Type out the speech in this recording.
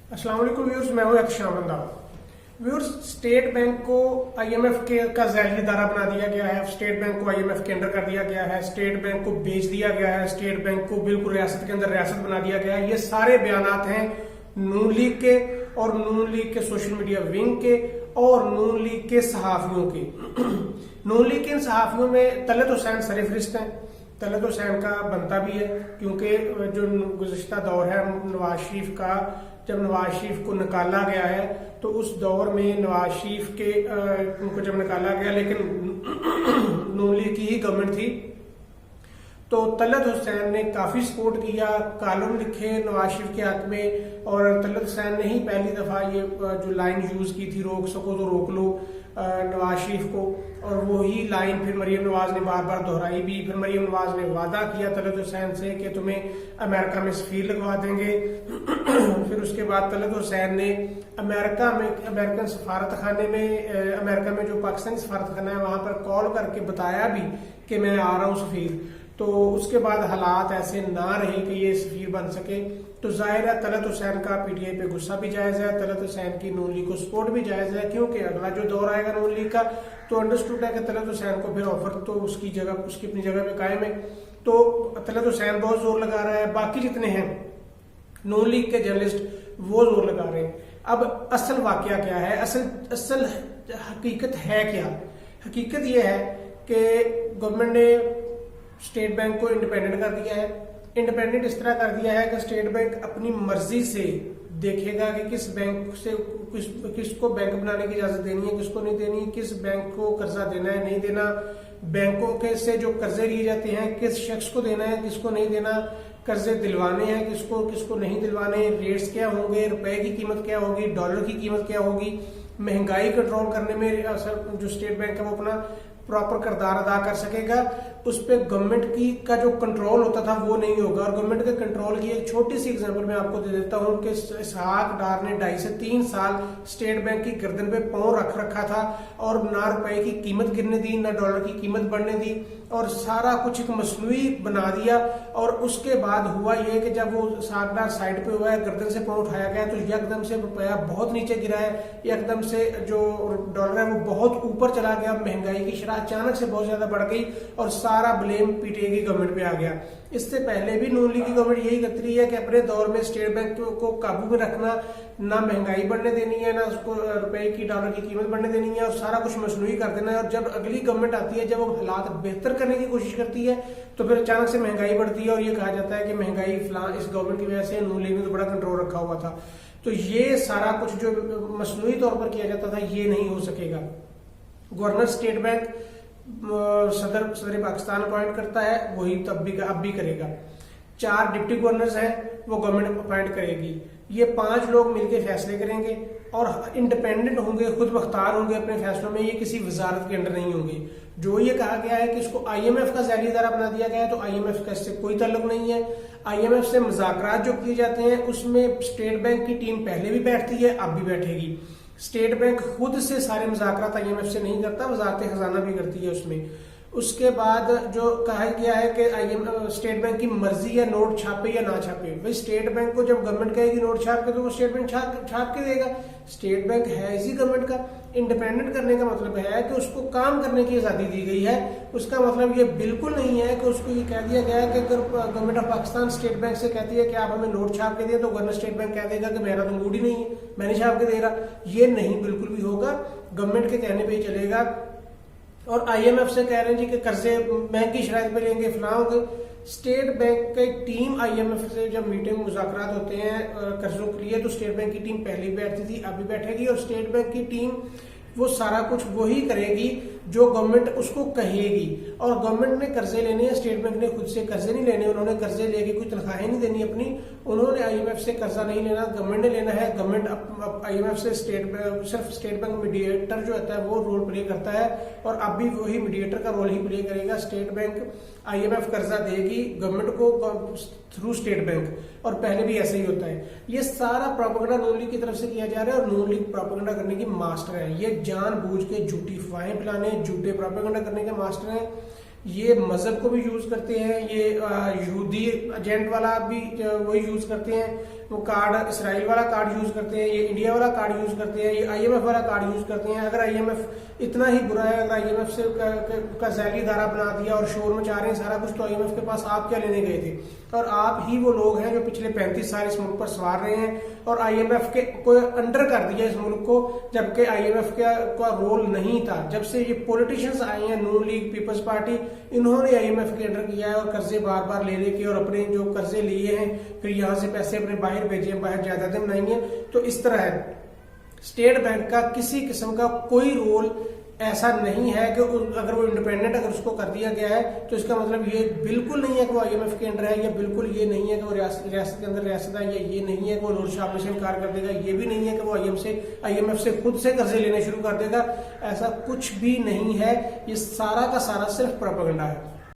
अस्सलाम वालेकुम व्यूअर्स, मैं हूं Akshay Randhawa. Viewers, state bank को आईएमएफ के का ज़ैली इदारा बना दिया गया है। स्टेट बैंक को आईएमएफ के अंडर कर दिया गया है। स्टेट बैंक को बेच दिया गया है। स्टेट बैंक को बिल्कुल रियासत के अंदर रियासत बना दिया गया है। ये सारे बयानात हैं नून लीग के और नून लीग के सोशल मीडिया विंग के और नून लीग के सहाफियों के। नून लीग के इन सहाफियों में तलत हुसैन सरफहरिस्त हैं। तलत हुसैन का बनता भी है क्योंकि जो गुज़िश्ता दौर है नवाज शरीफ का, जब नवाज शरीफ को निकाला गया है तो उस दौर में नवाज शरीफ के उनको जब निकाला गया, लेकिन नून लीग की ही गवर्नमेंट थी, तो तलत हुसैन ने काफी सपोर्ट किया, कॉलम लिखे नवाज शरीफ के हक में। और तलत हुसैन ने ही पहली दफा ये जो लाइन यूज की थी, रोक सको तो रोक लो नवाज शरीफ को, और वही लाइन फिर मरीम नवाज ने बार बार दोहराई भी। फिर मरीम नवाज ने वादा किया तलत हुसैन से कि तुम्हें अमेरिका में सफीर लगवा देंगे। फिर उसके बाद तलत हुसैन ने अमेरिका में, अमेरिकन सफारत खाने में, अमेरिका में जो पाकिस्तानी सफारत खाना है वहां पर कॉल करके बताया भी कि मैं आ रहा हूँ सफीर। तो उसके बाद हालात ऐसे ना रहे कि ये सफीर बन सके, तो जाहिर है तलत हुसैन का पीटीआई पे गुस्सा भी जायज है, तलत हुसैन की नून लीग को सपोर्ट भी जायज है, क्योंकि अगला जो दौर आएगा नून लीग का तो अंडरस्टूड है कि तलत हुसैन को फिर ऑफर तो उसकी जगह, उसकी अपनी जगह पे कायम है। तो तलत हुसैन बहुत जोर लगा रहा है, बाकी जितने हैं नून लीग के जर्नलिस्ट वो जोर लगा रहे हैं। अब असल वाकया क्या है, असल हकीकत है क्या? हकीकत यह है कि गवर्नमेंट ने स्टेट बैंक को इंडिपेंडेंट कर दिया है। इंडिपेंडेंट इस तरह कर दिया है कि स्टेट बैंक अपनी मर्जी से देखेगा कि किस बैंक से किसको बैंक बनाने की इजाजत देनी है, किसको नहीं देनी, किस बैंक को कर्जा देना है नहीं देना, बैंकों के से जो कर्जे लिए जाते हैं किस शख्स को देना है किसको नहीं देना, कर्जे दिलवाने हैं किसको किसको नहीं दिलवाने, रेट्स क्या होंगे, रुपए की कीमत क्या होगी, डॉलर की कीमत क्या होगी, महंगाई कंट्रोल करने में जो स्टेट बैंक है वो अपना प्रॉपर किरदार अदा कर सकेगा। उस पर गवर्नमेंट की का जो कंट्रोल होता था वो नहीं होगा। और गवर्नमेंट के कंट्रोल की एक छोटी सी एग्जांपल मैं आपको दे देता हूं कि इसहाक डार ने 2.5 से 3 साल स्टेट बैंक की गर्दन पे पांव रख रखा था और ना रुपए की कीमत गिरने दी, ना डॉलर की कीमत बढ़ने दी, और सारा कुछ एक मसनूई बना दिया। और उसके बाद हुआ ये कि जब वो इसहाक डार साइड पे हुआ है, गर्दन से पांव उठाया गया, तो यकदम से रुपया बहुत नीचे गिरा है, एकदम से जो डॉलर है वो बहुत ऊपर चला गया, महंगाई की शरह अचानक से बहुत ज्यादा बढ़ गई और सारा ब्लेम पीटीआई की गवर्नमेंट पे आ गया। इससे पहले भी नून लीग की गवर्नमेंट यही करती रही है कि अपने दौर में स्टेट बैंक को काबू में रखना, ना महंगाई बढ़ने देनी है, ना उसको रुपए की डॉलर की कीमत बढ़ने देनी है, और सारा कुछ मसनूई कर देना है। और जब अगली गवर्नमेंट आती है, जब वो हालात बेहतर करने की कोशिश करती है, तो फिर अचानक से महंगाई बढ़ती है और ये कहा जाता है कि महंगाई फलां इस गवर्नमेंट की वजह से, नून लीग ने तो बड़ा कंट्रोल रखा हुआ था। तो ये सारा कुछ जो मसनूई तौर पर किया जाता था ये नहीं हो सकेगा। गवर्नर स्टेट बैंक सदर पाकिस्तान अपॉइंट करता है, वही तब भी अब भी करेगा। 4 डिप्टी गवर्नर्स हैं वो गवर्नमेंट अपॉइंट करेगी। ये 5 लोग मिलकर फैसले करेंगे और इंडिपेंडेंट होंगे, खुद बख्तार होंगे अपने फैसलों में, ये किसी वजारत के अंडर नहीं होंगे। जो ये कहा गया है कि इसको आईएमएफ का ज़ैली इदारा बना दिया गया है, तो आईएमएफ का इससे कोई ताल्लुक नहीं है। आईएमएफ से मुज़ाकरात जो किए जाते हैं उसमें स्टेट बैंक की टीम पहले भी बैठती है, अब भी बैठेगी। स्टेट बैंक खुद से सारे मुज़ाकरात आईएमएफ से नहीं करता, वजारत खजाना भी करती है उसमें। उसके बाद जो कहा गया है कि आईएमएफ स्टेट बैंक की मर्जी है नोट छापे या ना छापे। भाई स्टेट बैंक को जब गवर्नमेंट कहेगी नोट छाप के, तो वो स्टेट बैंक छाप के देगा। स्टेट बैंक है इसी गवर्नमेंट का। इंडिपेंडेंट करने का मतलब है कि उसको काम करने की आजादी दी गई है। उसका मतलब ये बिल्कुल नहीं है कि उसको ये कह दिया गया है कि अगर government of Pakistan state bank से कहती है कि आप हमें नोट छाप के दिए, तो गवर्नर स्टेट बैंक कह देगा कि मेरा तो मूड ही नहीं है, मैं नहीं छाप के दे रहा। ये नहीं बिल्कुल भी होगा, गवर्नमेंट के कहने पर ही चलेगा। और आईएमएफ से कह रहे हैं जी कि कर्जे महंगी शराइत पे लेंगे, फलां होंगे। स्टेट बैंक की टीम आईएमएफ से जब मीटिंग मुज़ाकरात होते हैं कर्जों के लिए, तो स्टेट बैंक की टीम पहले ही बैठती थी, अभी बैठेगी। और स्टेट बैंक की टीम वो सारा कुछ वही करेगी जो गवर्नमेंट उसको कहेगी। और गवर्नमेंट ने कर्जे लेने हैं, स्टेट बैंक ने खुद से कर्जे नहीं लेने, उन्होंने कर्जे लेके कोई तनख्वाहें नहीं देनी अपनी, उन्होंने आईएमएफ से कर्जा नहीं लेना, गवर्नमेंट ने लेना है। गवर्नमेंट आईएमएफ से सिर्फ स्टेट बैंक मीडिएटर जो होता है वो रोल प्ले करता है, और अब भी वही मीडिएटर का रोल ही प्ले करेगा। स्टेट बैंक आईएमएफ कर्जा देगी गवर्नमेंट को थ्रू स्टेट बैंक, और पहले भी ऐसे ही होता है। ये सारा प्रोपेगेंडा नून लीग की तरफ से किया जा रहा है, और नून लीग प्रोपेगेंडा करने की मास्टर है। ये जानबूझ के झूठी अफवाहें फैलाने, झूठे प्रोपेगेंडा करने के मास्टर हैं। ये मजहब को भी यूज करते हैं, ये यहूदी एजेंट वाला भी वही यूज करते हैं। वो कार्ड इसराइल वाला कार्ड यूज करते हैं, ये इंडिया वाला कार्ड यूज करते हैं, ये आईएमएफ वाला कार्ड यूज करते हैं। अगर आईएमएफ इतना ही बुरा है, अगर आईएमएफ से का जैली धारा बना दिया और शोर मचा रहे हैं सारा कुछ, तो आईएमएफ के पास आप क्या लेने गए थे? और आप ही वो लोग हैं जो पिछले 35 साल इस मुल्क पर सवार रहे हैं और आईएमएफ के को अंडर कर दिया इस मुल्क को, जबकि आईएमएफ का रोल नहीं था। जब से ये पॉलिटिशियंस आए हैं, नून लीग, पीपल्स पार्टी, इन्होंने आईएमएफ के अंडर किया है और कर्जे बार बार ले लेके और अपने जो कर्जे लिए हैं फिर यहाँ से पैसे अपने बाहर भेजे, बाहर जायदादें बनाई हैं। तो इस तरह है, स्टेट बैंक का किसी किस्म का कोई रोल ऐसा नहीं है कि अगर वो इंडिपेंडेंट अगर उसको कर दिया गया है तो इसका मतलब ये बिल्कुल नहीं है कि वो आईएमएफ के अंडर है, या बिल्कुल ये नहीं है कि वो रियासत के अंदर रियासत है, या ये नहीं है कि वो नूर शाह से इनकार कर देगा, ये भी नहीं है कि वो आईएमएफ से खुद से कर्जे लेने शुरू कर देगा। ऐसा कुछ भी नहीं है, ये सारा का सारा सिर्फ प्रोपेगेंडा है।